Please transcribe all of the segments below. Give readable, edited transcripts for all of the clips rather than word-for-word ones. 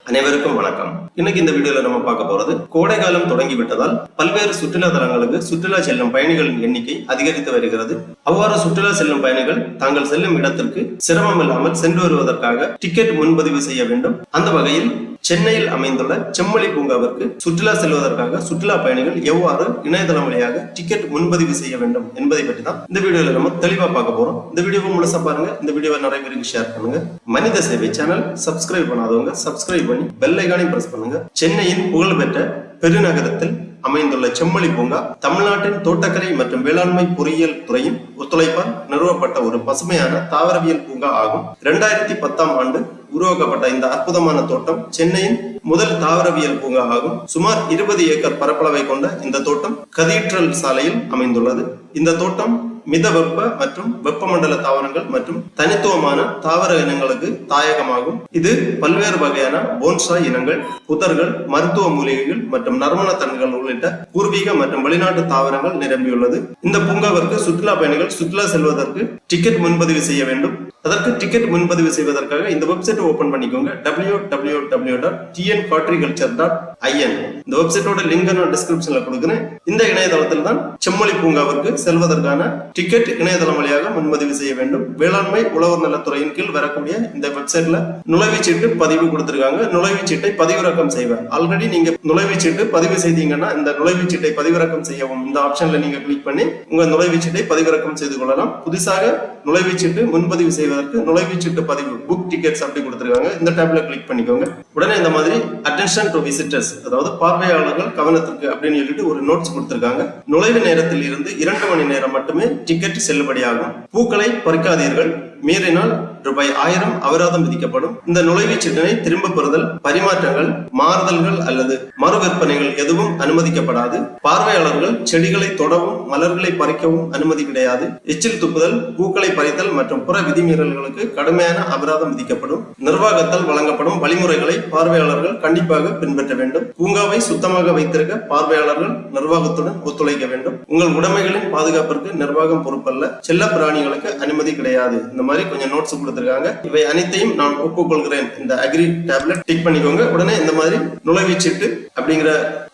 அனைவருக்கும் வணக்கம். இன்னைக்கு இந்த வீடியோல நம்ம பார்க்க போறது கோடை காலம் தொடங்கி விட்டதால் பல்வேறு சுற்றுலா தலங்களுக்கு சுற்றுலா செல்லும் பயணிகளின் எண்ணிக்கை அதிகரித்து வருகிறது. அவ்வாறு சுற்றுலா செல்லும் பயணிகள் தாங்கள் செல்லும் இடத்திற்கு சிரமம் இல்லாமல் சென்று வருவதற்காக டிக்கெட் முன்பதிவு செய்ய வேண்டும். அந்த வகையில் சென்னையில் அமைந்துள்ள செம்மொழி பூங்காவிற்கு சுற்றுலா செல்வதற்காக சுற்றுலா பயணிகள் எவ்வாறு இணையதளம் வழியாக டிக்கெட் முன்பதிவு செய்ய வேண்டும் என்பதை பற்றி தான் இந்த வீடியோல நம்ம தெளிவா பார்க்க போறோம். இந்த வீடியோவை முழுசா பாருங்க. இந்த வீடியோவை நிறைய பேருக்கு ஷேர் பண்ணுங்க. மனித சேவை சேனல் சப்ஸ்கிரைப் பண்ணாதவங்க சப்ஸ்கிரைப் பண்ணி பெல் ஐகானை பிரஸ் பண்ணுங்க. சென்னையின் புகழ்பெற்ற பெருநகரத்தில் அமைந்துள்ள செம்மொழி பூங்கா தமிழ்நாட்டின் தோட்டக்கலை மற்றும் வேளாண்மை பொறியியல் துறையின் ஒத்துழைப்பால் நிறுவப்பட்ட ஒரு பசுமையான தாவரவியல் பூங்கா ஆகும். 2010ஆம் ஆண்டு உருவாக்கப்பட்ட இந்த அற்புதமான தோட்டம் சென்னையின் முதல் தாவரவியல் பூங்கா ஆகும். சுமார் 20 ஏக்கர் பரப்பளவை கொண்ட இந்த தோட்டம் கதீட்ரல் சாலையில் அமைந்துள்ளது. இந்த தோட்டம் மித வெப்ப மற்றும் வெப்பமண்டல தாவரங்கள் மற்றும் தனித்துவமான தாவர இனங்களுக்கு தாயகமாகும். இது பல்வேறு வகையான போன்சாய் இனங்கள், புதர்கள், மருத்துவ மூலிகைகள் மற்றும் நறுமண தண்டுகள் உள்ளிட்ட பூர்வீக மற்றும் வெளிநாட்டு தாவரங்கள் நிரம்பியுள்ளது. இந்த பூங்காவிற்கு சுற்றுலா பயணிகள் சுற்றுலா செல்வதற்கு டிக்கெட் முன்பதிவு செய்ய வேண்டும். அதற்கு டிக்கெட் முன்பதிவு செய்வதற்காக இந்த வெப்சைட் ஓபன் பண்ணிக்கோங்க. www.tnhorticulture.in. இந்த வெப்சைட்டோட லிங்க் நான் டிஸ்கிரிப்ஷன்ல கொடுக்கிறேன். இந்த இணையதளத்தில் தான் செம்மொழி பூங்காவிற்கு செல்வதற்கான டிக்கெட் இணையதளம் வழியாக முன்பதிவு செய்ய வேண்டும். வேளாண்மை உழவர் நலத்துறையின் கீழ் வரக்கூடிய இந்த வெப்சைட்ல நுழைவுச்சீட்டு பதிவு கொடுத்திருக்காங்க. நுழைவுச்சீட்டை பதிவிறக்கம் செய்வேன். ஆல்ரெடி நீங்க நுழைவுச்சீட்டு பதிவு செய்தீங்கன்னா இந்த நுழைவுச்சீட்டை பதிவிறக்கம் செய்யவும் இந்த ஆப்ஷன்ல நீங்க கிளிக் பண்ணி உங்க நுழைவுச்சீட்டை பதிவிறக்கம் செய்து கொள்ளலாம். புதிதாக நுழைவுச்சீட்டு முன்பதிவு செய்வதற்கு நுழைவுச்சீட்டு பதிவு புக் டிக்கெட்ஸ் அப்படி கொடுத்திருக்காங்க. இந்த டேப்ல கிளிக் பண்ணிக்கோங்க. உடனே இந்த மாதிரி அட்டென்ஷன் டு விசிட்டர்ஸ், அதாவது பார்வையாளர்கள் கவனத்திற்கு அப்படின்னு சொல்லிட்டு ஒரு நோட்ஸ் கொடுத்திருக்காங்க. நுழைவு நேரத்தில் இருந்து 2 மணி நேரம் மட்டுமே டிக்கெட் செல்லுபடியாகும். பூக்களை பறிக்காதீர்கள். மீறினால் ரூபாய் 1000 அபராதம் விதிக்கப்படும். இந்த நுழைவுச்சீட்டினை திரும்ப பெறுதல், பரிமாற்றங்கள், மாறுதல்கள் அல்லது மறு விற்பனைகள் எதுவும் அனுமதிக்கப்படாது. பார்வையாளர்கள் செடிகளை தொடவும் மலர்களை பறிக்கவும் அனுமதி கிடையாது. எச்சில் துப்புதல், பூக்களை பறித்தல் மற்றும் புற விதிமீறல்களுக்கு கடுமையான அபராதம் விதிக்கப்படும். நிர்வாகத்தால் வழங்கப்படும் வழிமுறைகளை பார்வையாளர்கள் கண்டிப்பாக பின்பற்ற வேண்டும். பூங்காவை சுத்தமாக வைத்திருக்க பார்வையாளர்கள் நிர்வாகத்துடன் ஒத்துழைக்க வேண்டும். உங்கள் உடைமைகளின் பாதுகாப்பிற்கு நிர்வாகம் பொறுப்பல்ல. செல்ல பிராணிகளுக்கு அனுமதி கிடையாது. இந்த மாதிரி கொஞ்சம் நோட்ஸ் கொடுத்திருக்காங்க. இவை அனைத்தையும் நான் ஒப்புக்கொள்கிறேன். இந்த அக்ரி டேப்லெட் டிக் பண்ணிக்கோங்க. உடனே இந்த மாதிரி நுழைவுச்சீட்டு அப்படிங்கிற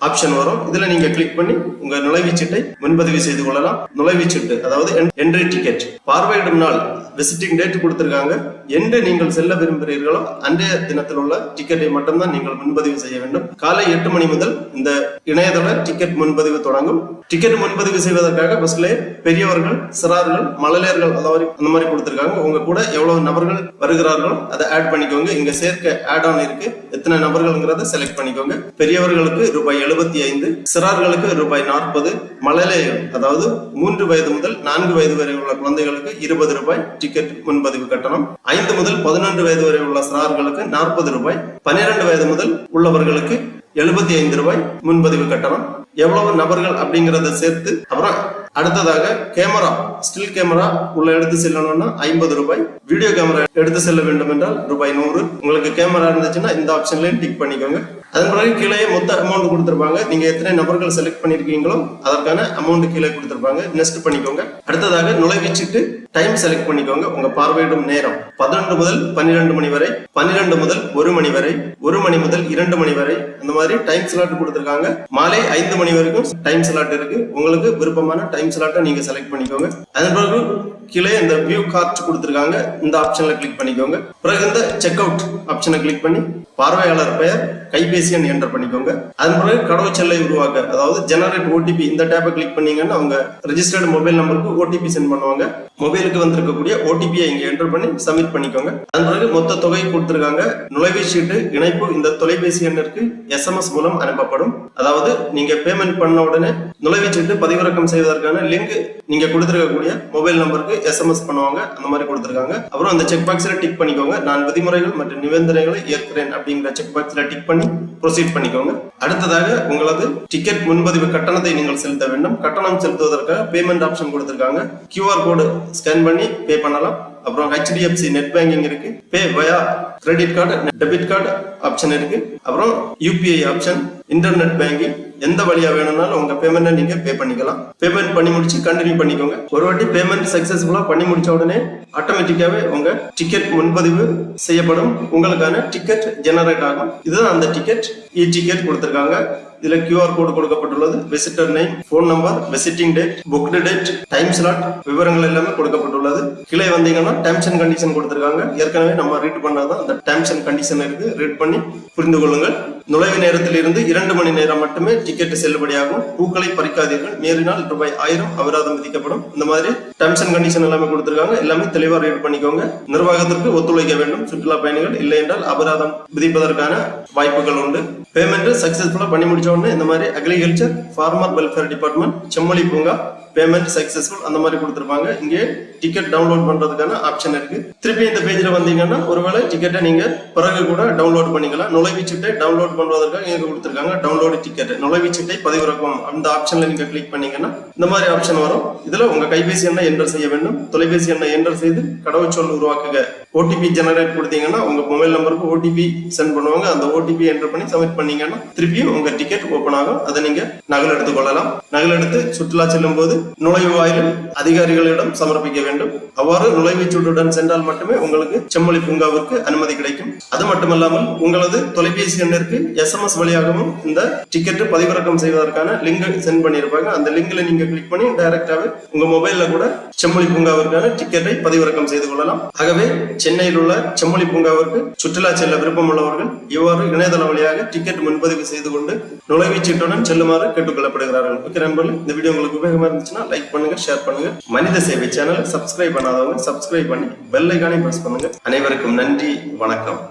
ஆப்ஷன் வரும். இதுல நீங்க கிளிக் பண்ணி உங்க நுழைவுச்சீட்டை முன்பதிவு செய்து கொள்ளலாம். நுழைவுச்சீட்டு அதாவது என்ட்ரி டிக்கெட், பார்வையிடும் நாள் விசிட்டிங் டேட் கொடுத்திருக்காங்க. என்று நீங்கள் செல்ல விரும்புகிறீர்களோ அன்றைய தினத்தில் உள்ள டிக்கெட்டை மட்டும்தான் நீங்கள் முன்பதிவு செய்ய வேண்டும். காலை 8 மணி முதல் இந்த இணையதள டிக்கெட் முன்பதிவு தொடங்கும். டிக்கெட் முன்பதிவு செய்வதற்காக பஸ்ல பெரியவர்கள், சிறார்கள், மழலையர்கள் அந்த மாதிரி கொடுத்திருக்காங்க. உங்க கூட எவ்வளவு நபர்கள் வருகிறார்களோ அதை ஆட் பண்ணிக்கோங்க. இங்க சேர்க்க ஆட் ஆன் இருக்கு. எத்தனை நபர்கள்ங்கிறத செலக்ட் பண்ணிக்கோங்க. பெரியவர்களுக்கு ரூபாய் 75, சிறார்களுக்கு ரூபாய் 40, மழலையர் அதாவது 3 வயது முதல் 4 வயது வரை உள்ள குழந்தைகளுக்கு 20 ரூபாய் டிக்கெட் முன்பதிவு கட்டணம். 5 முதல் 11 வயது வரை உள்ள சிறார்களுக்கு 40 ரூபாய், 12 வயது முதல் உள்ளவர்களுக்கு 75 ரூபாய் முன்பதிவு கட்டணம். எவ்வளவு நபர்கள் அப்படிங்கறத சேர்த்து அப்புறம் அடுத்ததாக கேமரா, ஸ்டில் கேமரா உள்ள எடுத்து செல்லணும்னா 50 ரூபாய், வீடியோ கேமரா எடுத்து செல்ல வேண்டும் என்றால் ரூபாய் 100. உங்களுக்கு கேமரா இருந்துச்சுன்னா இந்த ஆப்ஷன்லயும் டிக் பண்ணிக்கோங்க. அதன் பிறகு கீழே மொத்த அமௌண்ட் கொடுத்திருப்பாங்க. நீங்க எத்தனை நபர்கள் செலக்ட் பண்ணிருக்கீங்களோ அதற்கான அமௌண்ட் கீழே கொடுத்திருப்பாங்க. நெக்ஸ்ட் பண்ணிக்கோங்க. அடுத்ததாக நுழைவுச்சீட்டு டைம் செலக்ட் பண்ணிக்கோங்க. உங்க பார்வையிடும் நேரம் 11 முதல் 12 மணி வரை, 12 முதல் 1 மணி வரை, 1 மணி முதல் 2 மணி வரை, அந்த மாதிரி டைம் ஸ்லாட் கொடுத்திருக்காங்க. மாலை 5 மணி வரைக்கும் டைம் ஸ்லாட் இருக்கு. உங்களுக்கு விருப்பமான டைம் ஸ்லாட்டை நீங்க செலக்ட் பண்ணிக்கோங்க. அதன் பிறகு கீழே இந்த வியூ கார்ட் கொடுத்திருக்காங்க. இந்த ஆப்ஷன்ல கிளிக் பண்ணிக்கோங்க. பிறகு இந்த செக் அவுட் ஆப்ஷனை கிளிக் பண்ணி பார்வையாளர் பெயர், கைபேசி எண் என்டர் பண்ணிக்கோங்க. அதன் பிறகு கடவுச்சொல்லை உருவாக்க, அதாவது ஜெனரேட் ஓடிபி, இந்த டேப்பை கிளிக் பண்ணீங்கன்னா அவங்க ரெஜிஸ்டர்டு மொபைல் நம்பருக்கு ஓடிபி சென்ட் பண்ணுவாங்க. மொபைலுக்கு வந்திருக்கக்கூடிய ஓடிபியை இங்க என்டர் பண்ணி சப்மிட் பண்ணிக்கோங்க. அதன் பிறகு மொத்த தொகை கொடுத்திருக்காங்க. நுழைவுச்சீட்டு இணைப்பு இந்த தொலைபேசி எண்ணிற்கு SMS மூலம் அனுப்பப்படும். அதாவது நீங்க பேமெண்ட் பண்ண உடனே நுழைவுச்சீட்டு பதிவிறக்கம் செய்வதற்கான லிங்க் நீங்க கொடுத்திருக்கக்கூடிய மொபைல் நம்பருக்கு SMS பண்ணுவாங்க. அந்த மாதிரி கொடுத்திருக்காங்க. அப்புறம் அந்த செக் பாக்ஸ்ல டிக் பண்ணிக்கோங்க. நான் விதிமுறைகள் மற்றும் நிபந்தனைகளை ஏற்கிறேன் அப்படிங்கிற செக் பாக்ஸ்ல டிக் பண்ணி ப்ரொசீட் பண்ணிக்கோங்க. அடுத்ததாக உங்களது டிக்கெட் முன்பதிவு கட்டணத்தை நீங்கள் செலுத்த வேண்டும். கட்டணம் செலுத்துவதற்காக பேமெண்ட் ஆப்ஷன் கொடுத்திருக்காங்க. QR கோடு ஸ்கேன் பண்ணி பே பண்ணலாம். அப்புறம் HDFC நெட் பேங்கிங் இருக்கு. Pay via credit card, debit card option இருக்கு. அப்புறம் யூபிஐ ஆப்ஷன், இன்டர்நெட் பேங்கிங், எந்த வழியா வேணும்னாலும் உங்க பேமெண்ட்டை நீங்க பே பண்ணிக்கலாம். பேமெண்ட் பண்ணி முடிச்சு கண்டினியூ பண்ணிக்கோங்க. ஒரு வாட்டி பேமெண்ட் சக்சஸ்ஃபுல்லா பண்ணி முடிச்ச உடனே ஆட்டோமேட்டிக்காவே உங்க டிக்கெட் முன்பதிவு செய்யப்படும், உங்களுக்கான டிக்கெட் ஜெனரேட் ஆகும். இதுதான் அந்த டிக்கெட். இ டிக்கெட் கொடுத்திருக்காங்க. இதுல QR கோடு கொடுக்கப்பட்டுள்ளது. Visitor name, phone number, visiting date, booked date, time slot விவரங்கள் எல்லாமே கொடுக்கப்பட்டுள்ளது. கீழே வந்தீங்கன்னா டேர்ம்ஸ் அண்ட் கண்டிஷன் கொடுத்திருக்காங்க. ஏற்கனவே நம்ம ரீட் பண்ணாதான் அந்த டேர்ம்ஸ் அண்ட் கண்டிஷன் இருக்கு. ரீட் பண்ணி புரிந்து கொள்ளுங்கள். நுழைவு நேரத்தில் இருந்து 2 மணி நேரம் மட்டுமே டிக்கெட் செல்லுபடியாகும். பூக்களை பறிக்காதீர்கள், மீறினால் ₹1000 அபராதம் விதிக்கப்படும். இந்த மாதிரி டேர்ம்ஸ் அண்ட் கண்டிஷன் எல்லாமே கொடுத்திருக்காங்க. எல்லாமே தெளிவா ரீட் பண்ணிக்கோங்க. நிர்வாகத்திற்கு ஒத்துழைக்க வேண்டும் சுற்றுலா பயணிகள், இல்லை என்றால் அபராதம் விதிப்பதற்கான வாய்ப்புகள் உண்டு. பேமெண்ட் சக்சஸ்ஃபுல்லா பண்ணி முடிச்ச உடனே இந்த மாதிரி அக்ரிகல்ச்சர் ஃபார்மர் வெல்ஃபேர் டிபார்ட்மெண்ட், செம்மொழி பூங்கா, பேமெண்ட் சக்சஸ்ஃபுல் அந்த மாதிரி கொடுத்திருப்பாங்க. இங்கே டிக்கெட் டவுன்லோட் பண்றதுக்கான ஆப்ஷன் இருக்கு. திருப்பி இந்த பேஜ்ல வந்தீங்கன்னா ஒருவேளை டிக்கெட்டை நீங்க பிறகு கூட டவுன்லோட் பண்ணிக்கலாம். நுழைவுச்சீட்டை டவுன்லோட் பண்றதுக்காக இங்க கொடுத்திருக்காங்க டவுன்லோட் டிக்கெட், நுழைவுச்சீட்டை பதிவிறக்கம். அந்த ஆப்ஷன்ல நீங்க கிளிக் பண்ணீங்கன்னா இந்த மாதிரி ஆப்ஷன் வரும். இதுல உங்க கைபேசி எண்ணை என்டர் செய்ய வேண்டும். தொலைபேசி எண்ணை என்டர் செய்து கடவுச்சொல் உருவாக்குக. ஓடிபி ஜெனரேட் கொடுத்தீங்கன்னா உங்க மொபைல் நம்பருக்கு ஓடிபி சென்ட் பண்ணுவாங்க. அந்த ஓடிபி என்டர் பண்ணி சப்மிட் பண்ணீங்கன்னா திருப்பியும் உங்க டிக்கெட் ஓபன் ஆகும். அதை நீங்க நகல் எடுத்துக் கொள்ளலாம். நகல் எடுத்து சுற்றுலா செல்லும் போது நுழைவு வாயிலில் அதிகாரிகளிடம் சமர்ப்பிக்க வேண்டும். அவ்வாறு நுழைவுச்சீட்டுடன் சென்றால் மட்டுமே உங்களுக்கு செம்மொழி பூங்காவிற்கு அனுமதி கிடைக்கும். அது மட்டுமல்லாமல் உங்களது தொலைபேசி எண்ணிற்கு SMS வழியாகவும் இந்த டிக்கெட் பதிவிறக்கம் செய்வதற்கான லிங்க் சென்ட் பண்ணியிருப்பாங்க. அந்த லிங்க்ல நீங்க கிளிக் பண்ணி டைரக்டாவே உங்க மொபைல்ல கூட செம்மொழி பூங்காவிற்கான டிக்கெட்டை பதிவிறக்கம் செய்து கொள்ளலாம். ஆகவே சென்னையில் உள்ள செம்மொழி பூங்காவிற்கு சுற்றுலா செல்ல விருப்பம் உள்ளவர்கள் இவ்வாறு இணையதள வழியாக டிக்கெட் முன்பதிவு செய்து கொண்டு நுழைவுச்சீட்டுடன் செல்லுமாறு கேட்டுக்கொள்ளப்படுகிறார்கள். ஓகே நண்பர்களே, இந்த வீடியோ உங்களுக்கு உபயோகமா இருந்துச்சுன்னா லைக் பண்ணுங்க, ஷேர் பண்ணுங்க. மனித சேவை சேனல் சப்ஸ்கிரைப் பண்ணாதவங்க சப்ஸ்கிரைப் பண்ணி பெல் ஐகானை பிரஸ் பண்ணுங்க. அனைவருக்கும் நன்றி, வணக்கம்.